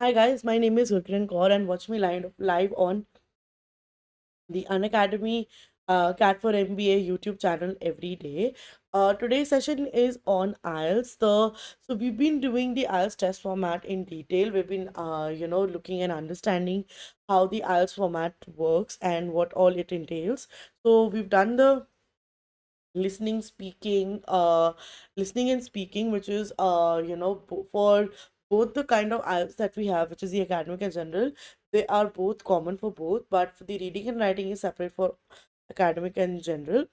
Hi guys, my name is Gurkiran Kaur and watch me live on the Unacademy CAT4MBA YouTube channel every day. Today's session is on IELTS. So we've been doing the IELTS test format in detail. We've been looking and understanding how the IELTS format works and what all it entails. So we've done the listening speaking listening and speaking, which is for both the kind of IELTS that we have, which is the academic and general. They are both common for both, but for the reading and writing is separate for academic and general.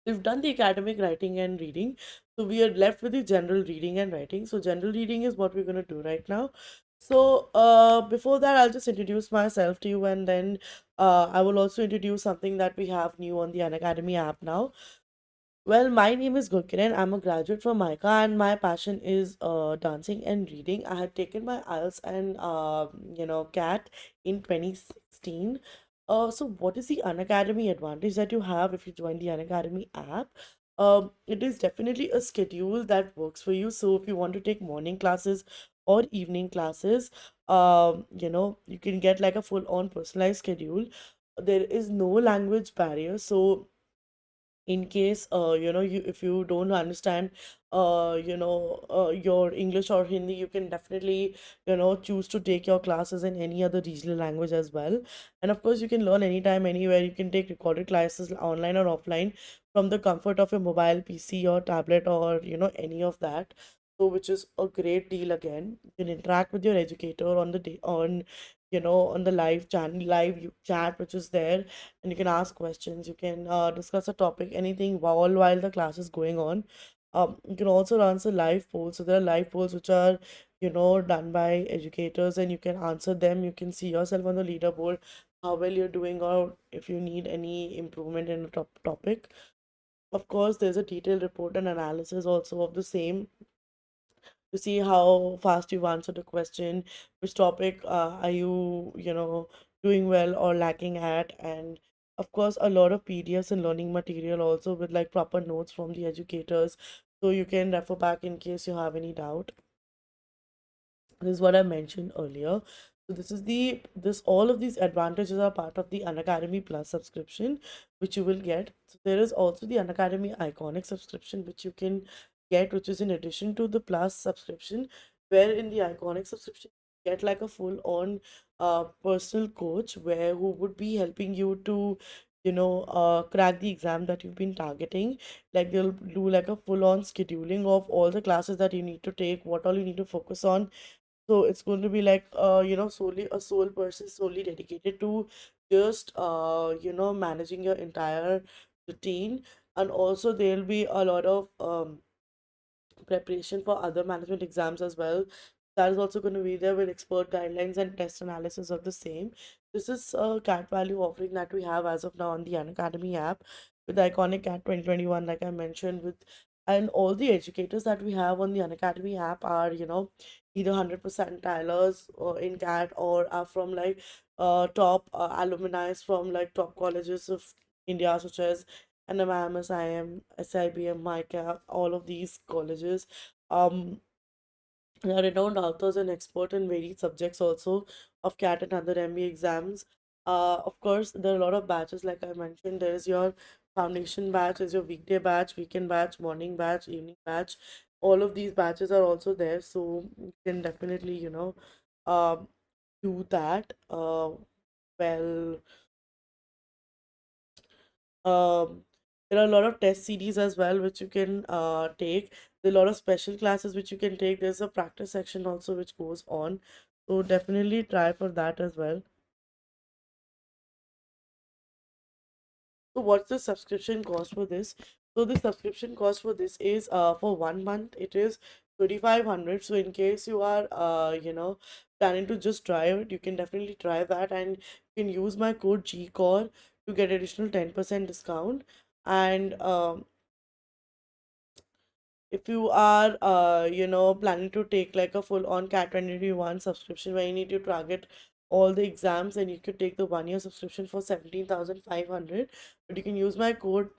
We've done the academic writing and reading, so we are left with the general reading and writing. So general reading is what we're going to do right now. So before that, I'll just introduce myself to you, and then I will also introduce something that we have new on the Unacademy app now. Well, my name is Gurkiran. I'm a graduate from MICA, and my passion is dancing and reading. I had taken my IELTS and CAT in 2016. So what is the Unacademy advantage that you have if you join the Unacademy app? It is definitely a schedule that works for you. So if you want to take morning classes or evening classes, you can get like a full-on personalized schedule. There is no language barrier, so in case you if you don't understand your English or Hindi, you can definitely choose to take your classes in any other regional language as well. And of course, you can learn anytime, anywhere. You can take recorded classes online or offline from the comfort of your mobile, PC or tablet, or any of that. So which is a great deal. Again, you can interact with your educator on the day, on the chat which is there, and you can ask questions. You can discuss a topic, anything, while the class is going on. You can also answer live polls. So there are live polls which are done by educators, and you can answer them. You can see yourself on the leaderboard, how well you're doing, or if you need any improvement in a topic. Of course, there's a detailed report and analysis also of the same, to see how fast you've answered a question, which topic are you, doing well or lacking at, and of course, a lot of PDFs and learning material also with like proper notes from the educators, so you can refer back in case you have any doubt. This is what I mentioned earlier. So this all of these advantages are part of the Unacademy Plus subscription, which you will get. So there is also the Unacademy Iconic subscription, which you can get, which is in addition to the Plus subscription, where in the Iconic subscription you get like a full-on personal coach where who would be helping you to crack the exam that you've been targeting. Like they'll do like a full-on scheduling of all the classes that you need to take, what all you need to focus on. So it's going to be like solely a sole person, solely dedicated to just managing your entire routine. And also there'll be a lot of preparation for other management exams as well. That is also going to be there with expert guidelines and test analysis of the same. This is a CAT value offering that we have as of now on the Unacademy app with the iconic CAT 2021, like I mentioned, with and all the educators that we have on the Unacademy app are, either 100% tilers in CAT, or are from like top alumni from like top colleges of India, such as NMIMS, IIM, SIBM, MICA, all of these colleges. Um, they are renowned authors and expert in varied subjects also of CAT and other MBA exams. Of course, there are a lot of batches, like I mentioned. There is your foundation batch, is your weekday batch, weekend batch, morning batch, evening batch. All of these batches are also there, so you can definitely, um, do that. Well, um, there are a lot of test series as well, which you can take. There are a lot of special classes which you can take. There's a practice section also which goes on. So definitely try for that as well. So what's the subscription cost for this? So the subscription cost for this is for 1 month it is 3,500. So in case you are planning to just try it, you can definitely try that, and you can use my code GCOR to get additional 10% discount. And if you are planning to take like a full on CAT 2021 subscription where you need to target all the exams, and you could take the 1 year subscription for 17,500, but you can use my code,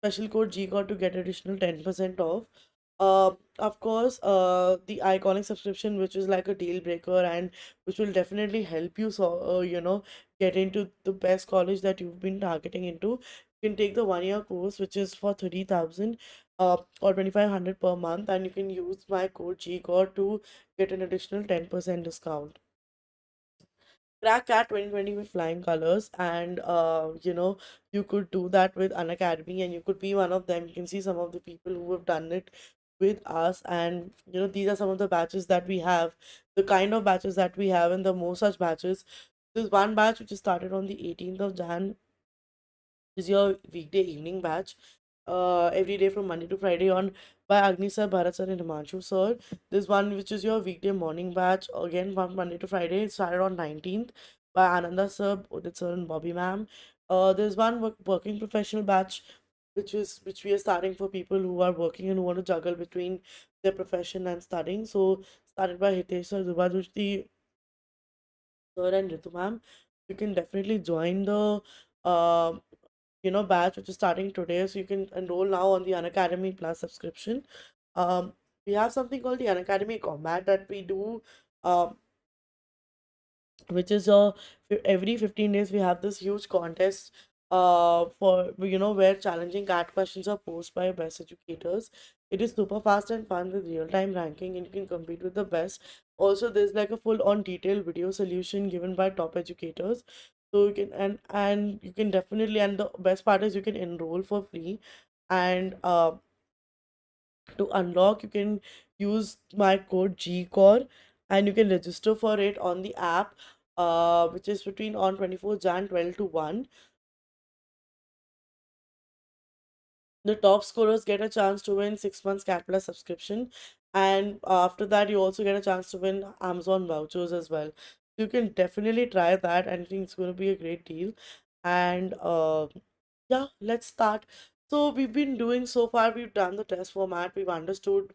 special code GCOD, to get additional 10% off. Of course, the iconic subscription, which is like a deal breaker and which will definitely help you, so get into the best college that you've been targeting into. You can take the 1 year course, which is for 30,000 or 2,500 per month, and you can use my code GCOR to get an additional 10% discount. Crack Cat 2020 with flying colors, and you could do that with Unacademy, and you could be one of them. You can see some of the people who have done it with us, and these are some of the batches that we have, the kind of batches that we have, and the more such batches. There's one batch which is started on the 18th of Jan, is your weekday evening batch. Every day from Monday to Friday on by Agni sir, Bharat sir, and Himanshu sir. This one which is your weekday morning batch, again from Monday to Friday. It started on 19th by Ananda sir, Udit sir, and Bobby ma'am. There's one working professional batch which we are starting for people who are working and who want to juggle between their profession and studying. So started by Hitesh sir, Zubadushti sir, and Ritu ma'am. You can definitely join the uh, batch which is starting today, so you can enroll now on the Unacademy Plus subscription. um we have something called the Unacademy Combat that we do, um which is every 15 days we have this huge contest for where challenging CAT questions are posed by best educators. It is super fast and fun with real-time ranking, and you can compete with the best. Also, there's like a full-on detailed video solution given by top educators, so you can, and you can definitely, and the best part is you can enroll for free. And to unlock, you can use my code GCORE, and you can register for it on the app, which is between on 24 Jan 12 to 1. The top scorers get a chance to win 6 months Cat Plus subscription, and after that you also get a chance to win Amazon vouchers as well. You can definitely try that, and I think it's going to be a great deal. And yeah, let's start. So we've been doing so far, we've done the test format, we've understood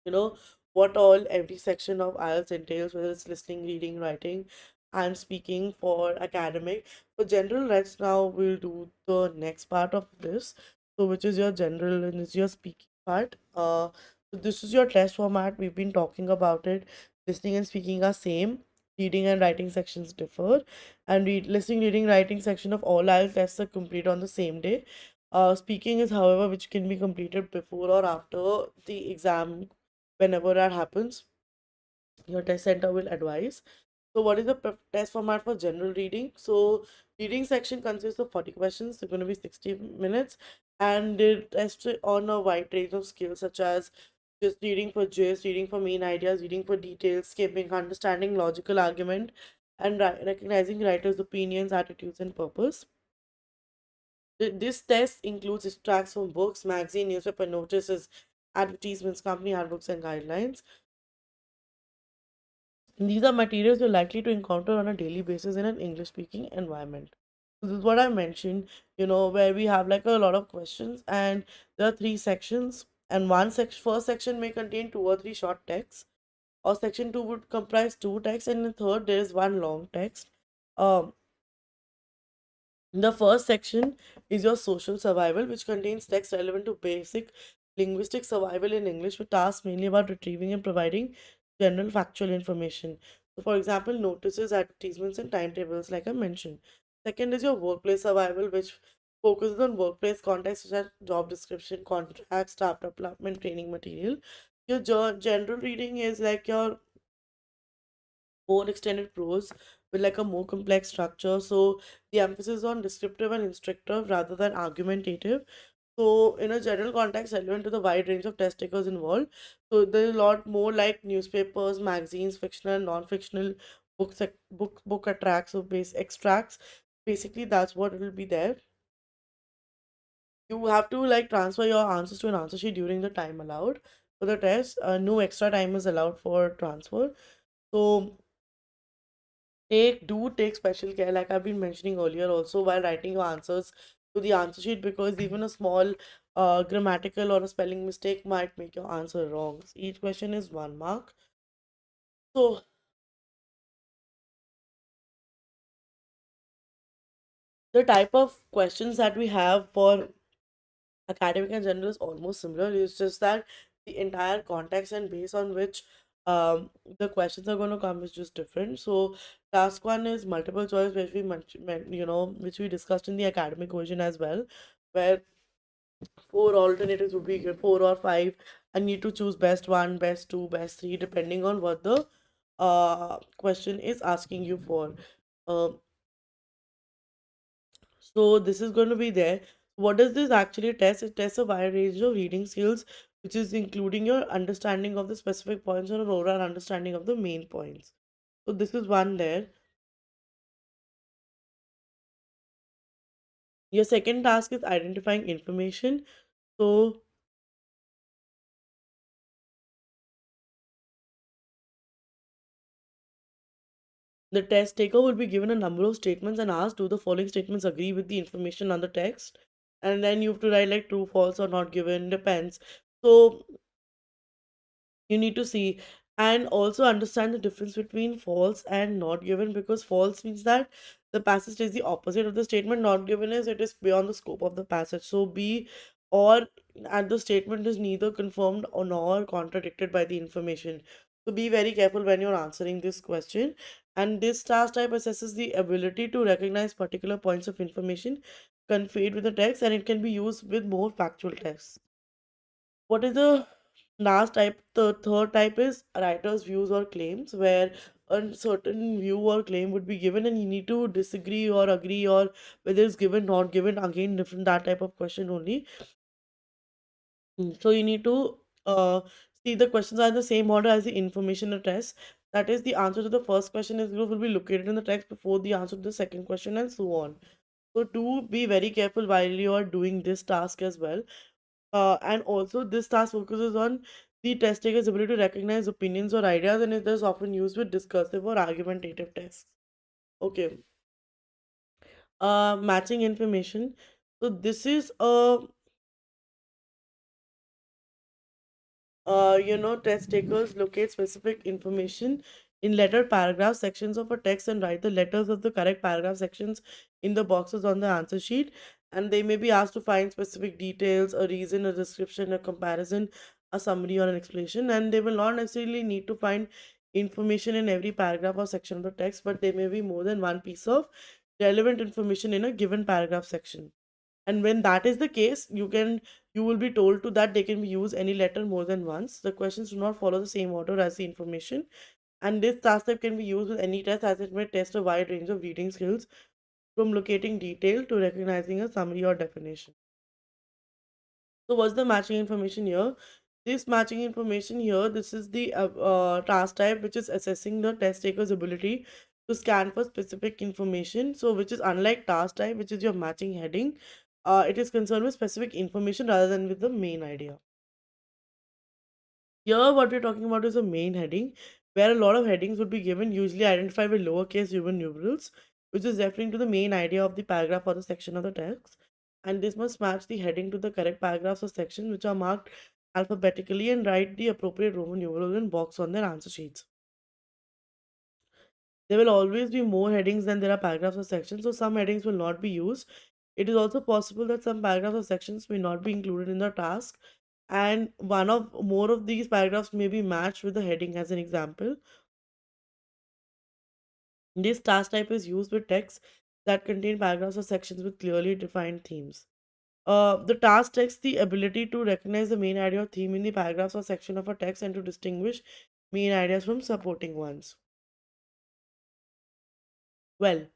you know what all every section of IELTS entails, whether it's listening, reading, writing, and speaking for academic. For general, let's now we'll do the next part of this, so which is your general and is your speaking part. So this is your test format. We've been talking about it. Listening and speaking are same. Reading and writing sections differ, and listening, reading, writing section of all IELTS tests are complete on the same day. Speaking is, however, which can be completed before or after the exam. Whenever that happens, your test center will advise. So what is the test format for general reading? So reading section consists of 40 questions. They're going to be 60 minutes, and they test it on a wide range of skills such as just reading for gist, reading for main ideas, reading for details, skipping, understanding logical argument, and recognizing writers' opinions, attitudes, and purpose. This test includes extracts from books, magazine, newspaper notices, advertisements, company handbooks, and guidelines. These are materials you're likely to encounter on a daily basis in an English speaking environment. This is what I mentioned, where we have like a lot of questions, and there are three sections, and first section may contain two or three short texts, or section two would comprise two texts, and in the third there is one long text. Um, the first section is your social survival, which contains text relevant to basic linguistic survival in English, with tasks mainly about retrieving and providing general factual information. So, for example, notices, advertisements, and timetables, like I mentioned. Second is your workplace survival, which focuses on workplace context such as job description, contracts, staff development, training material. Your general reading is like your more extended prose with like a more complex structure. So the emphasis on descriptive and instructive rather than argumentative. So in a general context, relevant to the wide range of test takers involved. So there's a lot more like newspapers, magazines, fictional and non-fictional books, book attracts, so base extracts. Basically, that's what it will be there. You have to like transfer your answers to an answer sheet during the time allowed for the test. No extra time is allowed for transfer. So take special care, like I've been mentioning earlier also, while writing your answers to the answer sheet, because even a small grammatical or a spelling mistake might make your answer wrong. Each question is 1 mark. So the type of questions that we have for Academic and general is almost similar. It's just that the entire context and base on which the questions are going to come is just different. So task one is multiple choice, which we which we discussed in the academic version as well, where four alternatives would be good, four or five, and need to choose best one, best two, best three, depending on what the question is asking you for. Um, so this is going to be there. What does this actually test? It tests a wide range of reading skills, which is including your understanding of the specific points or an overall understanding of the main points. So this is one there. Your second task is identifying information. So the test taker will be given a number of statements and asked, do the following statements agree with the information on the text? And then you have to write like true, false, or not given, depends. So you need to see and also understand the difference between false and not given, because false means that the passage is the opposite of the statement, not given is it is beyond the scope of the passage. So be or and the statement is neither confirmed or nor contradicted by the information. So be very careful when you're answering this question. And this task type assesses the ability to recognize particular points of information conveyed with the text, and it can be used with more factual text. What is the last type? The third type is writer's views or claims, where a certain view or claim would be given and you need to disagree or agree, or whether it's given, not given, again, different that type of question only. So you need to see the questions are in the same order as the information or test. That is, the answer to the first question is will be located in the text before the answer to the second question, and so on. So do be very careful while you are doing this task as well. And also, this task focuses on the test taker's ability to recognize opinions or ideas, and it is often used with discursive or argumentative tests. Okay. Matching information. So this is a test takers locate specific information in letter paragraph sections of a text and write the letters of the correct paragraph sections in the boxes on the answer sheet. And they may be asked to find specific details, a reason, a description, a comparison, a summary, or an explanation. And they will not necessarily need to find information in every paragraph or section of the text, but there may be more than one piece of relevant information in a given paragraph section. And when that is the case, you will be told to that they can use any letter more than once. The questions do not follow the same order as the information, and this task type can be used with any test, as it may test a wide range of reading skills, from locating detail to recognizing a summary or definition. So what's the matching information here? This matching information here, this is the task type which is assessing the test taker's ability to scan for specific information. So which is unlike task type, which is your matching heading. It is concerned with specific information rather than with the main idea. Here, what we're talking about is a main heading, where a lot of headings would be given, usually identified with lowercase Roman numerals, which is referring to the main idea of the paragraph or the section of the text. And this must match the heading to the correct paragraphs or sections, which are marked alphabetically, and write the appropriate Roman numerals in box on their answer sheets. There will always be more headings than there are paragraphs or sections, so some headings will not be used. It is also possible that some paragraphs or sections may not be included in the task, and one of more of these paragraphs may be matched with the heading. As an example, this task type is used with texts that contain paragraphs or sections with clearly defined themes. The task takes the ability to recognize the main idea or theme in the paragraphs or section of a text and to distinguish main ideas from supporting ones. Well,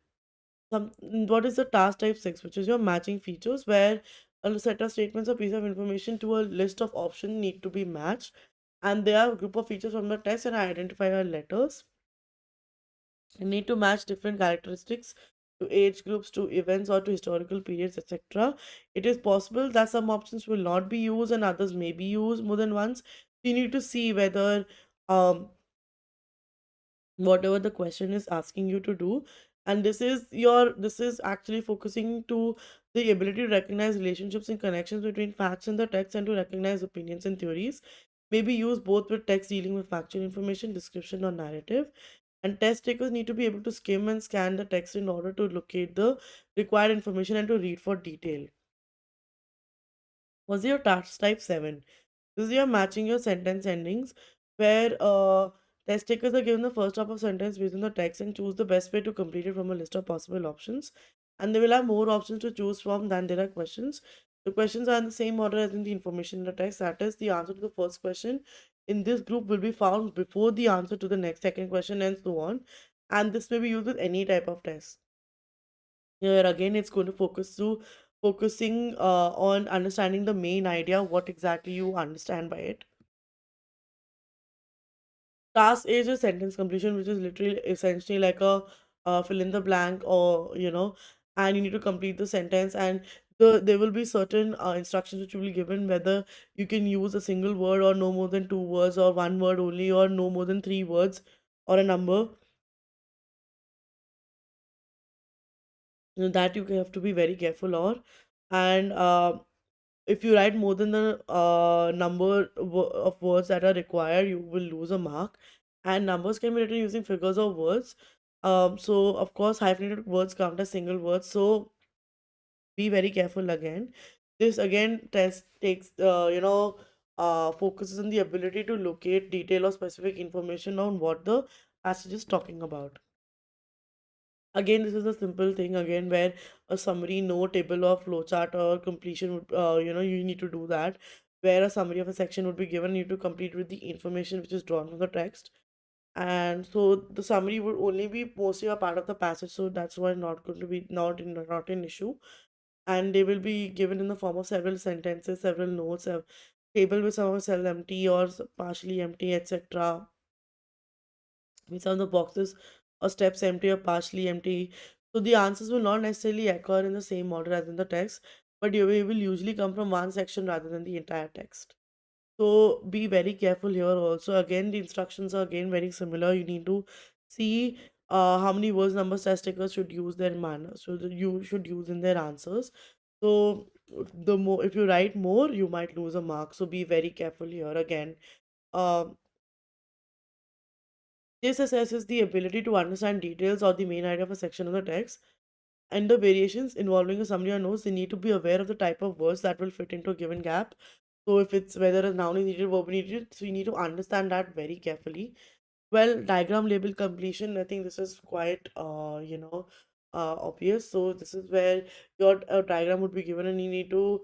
what is the task type 6, which is your matching features, where a set of statements or piece of information to a list of options need to be matched, and they are a group of features from the text and identify our letters. You need to match different characteristics to age groups, to events, or to historical periods, etc. It is possible that some options will not be used and others may be used more than once. You need to see whether um, whatever the question is asking you to do, and this is actually focusing to the ability to recognize relationships and connections between facts in the text and to recognize opinions and theories. May be used both with text dealing with factual information, description, or narrative. And test takers need to be able to skim and scan the text in order to locate the required information and to read for detail. Was your task type 7? This is your matching your sentence endings, where test takers are given the first half of sentence based on the text and choose the best way to complete it from a list of possible options. And they will have more options to choose from than there are questions. The questions are in the same order as in the information in the text. That is, the answer to the first question in this group will be found before the answer to the next second question, and so on. And this may be used with any type of test. Here again, it's going to focusing on understanding the main idea, what exactly you understand by it. Task A is a sentence completion, which is literally essentially like a fill in the blank, or and you need to complete the sentence, and there will be certain instructions which will be given, whether you can use a single word or no more than two words, or one word only, or no more than three words, or a number. That you have to be very careful on. And if you write more than the number of words that are required, you will lose a mark. And numbers can be written using figures or words. So of course hyphenated words count as single words, so be very careful again. This again test takes focuses on the ability to locate detail or specific information on what the passage is talking about. Again, this is a simple thing again, where a summary, no table or flowchart or completion would, you need to do that. Where a summary of a section would be given, you need to complete with the information which is drawn from the text. And so the summary would only be mostly a part of the passage, so that's why not going to be not an issue. And they will be given in the form of several sentences, several notes, a table with some of the cell empty or partially empty, etc. With some of the boxes or steps empty or partially empty. So the answers will not necessarily occur in the same order as in the text, but you will usually come from one section rather than the entire text. So be very careful here also. Again, the instructions are again very similar. You need to see how many words numbers test takers should use their manner. So that you should use in their answers. So the more, if you write more, you might lose a mark. So be very careful here again. Um this assesses the ability to understand details or the main idea of a section of the text, and the variations involving a summary or notes. They need to be aware of the type of words that will fit into a given gap. So if it's whether a noun is needed, verb needed, so you need to understand that very carefully. Well, diagram label completion, I think this is quite obvious. So this is where your diagram would be given, and you need to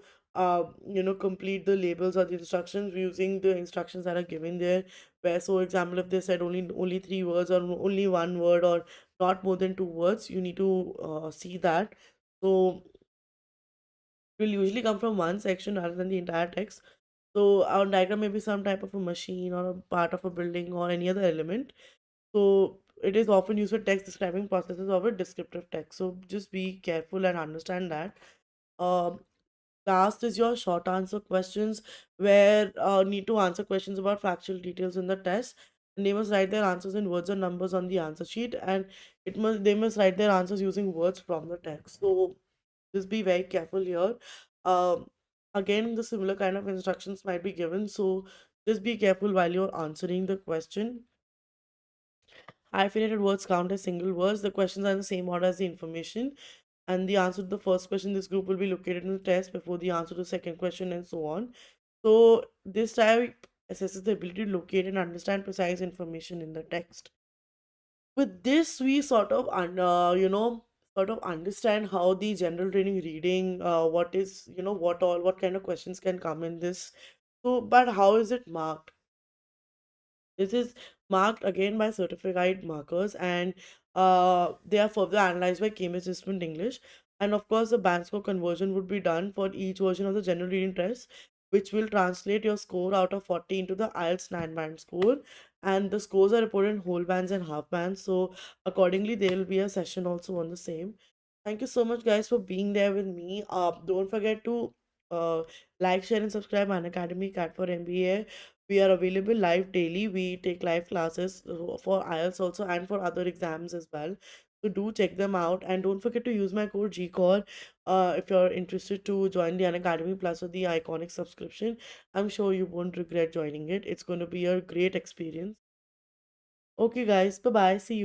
complete the labels or the instructions using the instructions that are given there. Where, so example, if they said only three words, or only one word, or not more than two words, you need to see that. So it will usually come from one section rather than the entire text. So our diagram may be some type of a machine or a part of a building or any other element. So it is often used for text describing processes of a descriptive text. So just be careful and understand that. Um, Last is your short answer questions, where need to answer questions about factual details in the test. And they must write their answers in words or numbers on the answer sheet, and they must write their answers using words from the text. So just be very careful here. Um, Again, the similar kind of instructions might be given. So just be careful while you're answering the question. Hyphenated words count as single words. The questions are in the same order as the information. And the answer to the first question, this group will be located in the test before the answer to the second question, and so on. So this type assesses the ability to locate and understand precise information in the text. With this, we sort of sort of understand how the general training reading, what is, what kind of questions can come in this. So, but how is it marked? This is marked again by certified markers, and they are further analyzed by Cambridge Assessment English. And of course, the band score conversion would be done for each version of the general reading test, which will translate your score out of 40 into the IELTS 9 band score. And the scores are reported in whole bands and half bands. So accordingly, there will be a session also on the same. Thank you so much, guys, for being there with me. Don't forget to uh, like, share, and subscribe Unacademy CAT4MBA. We are available live daily. We take live classes for IELTS also, and for other exams as well. So do check them out, and don't forget to use my code GCOR if you're interested to join the Unacademy Plus or the Iconic subscription. I'm sure you won't regret joining it. It's going to be a great experience. Okay, guys, bye bye. See you.